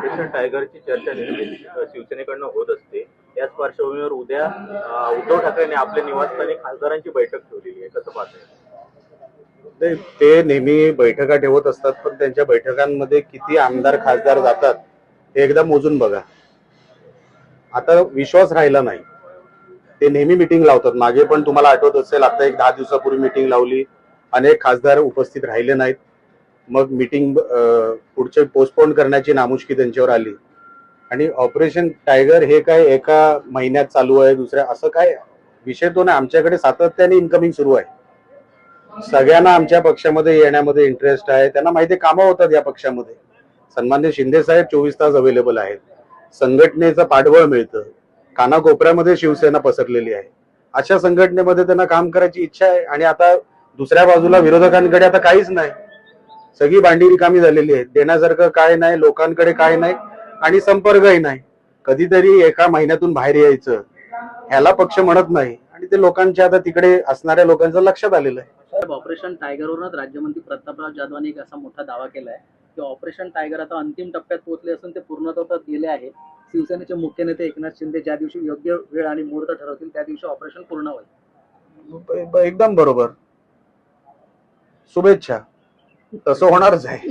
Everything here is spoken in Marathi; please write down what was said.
ऑपरेशन टायगरची चर्चा नेहमीच शिवसेनेकडनं होत असते. याच पार्श्वभूमीवर उद्या उद्धव ठाकरेंनी आपल्या निवासस्थानी खासदारांची बैठक ठेवलेली आहे. कसं पाहताय? ते नेहमी बैठका ठेवत असतात, पण त्यांच्या बैठकांमध्ये किती आमदार खासदार जातात हे एकदा मोजून बघा. आता विश्वास राहिला नाही. ते नेहमी मिटिंग लावतात. मागे पण तुम्हाला आठवत असेल, आता एक 10 दिवसापूर्वी मिटिंग लावली, अनेक खासदार उपस्थित राहिले नाहीत. मग मिटिंग पुढचे पोस्टपोन करण्याची नामुष्की त्यांच्यावर आली. आणि ऑपरेशन टायगर हे काय एका महिन्यात चालू आहे, दुसऱ्या असं काय विषय तो नाही. आमच्याकडे सातत्याने इन्कमिंग सुरू आहे. सगळ्यांना आमच्या पक्षामध्ये येण्यामध्ये इंटरेस्ट आहे. त्यांना माहिती कामं होतात या पक्षामध्ये. सन्मान्य शिंदे साहेब 24 तास अवेलेबल आहेत. संघटनेचं पाठबळ मिळतं. कानाकोपऱ्यामध्ये शिवसेना पसरलेली आहे. अशा संघटनेमध्ये त्यांना काम करायची इच्छा आहे. आणि आता दुसऱ्या बाजूला विरोधकांकडे आता काहीच नाही. सगळी भांडी रिकामी झालेली आहे. देण्यासारखं काय नाही, लोकांकडे काय नाही आणि संपर्कही नाही. कधीतरी एका महिन्यातून बाहेर यायचं ह्याला पक्ष म्हणत नाही. आणि ते लोकांच्या आता तिकडे असणाऱ्या लोकांचं लक्षात आलेलं आहे. ऑपरेशन टायगरवरूनच राज्यमंत्री प्रतापराव जाधवांनी एक असा मोठा दावा केलाय की ऑपरेशन टायगर आता अंतिम टप्प्यात पोहोचले असून ते पूर्णत्वास गेले आहे. शिवसेनेचे मुख्य नेते एकनाथ शिंदे ज्या दिवशी योग्य वेळ आणि मुहूर्त ठरवतील त्या दिवशी ऑपरेशन पूर्ण होईल. एकदम बरोबर. शुभेच्छा. तसं होणारच आहे.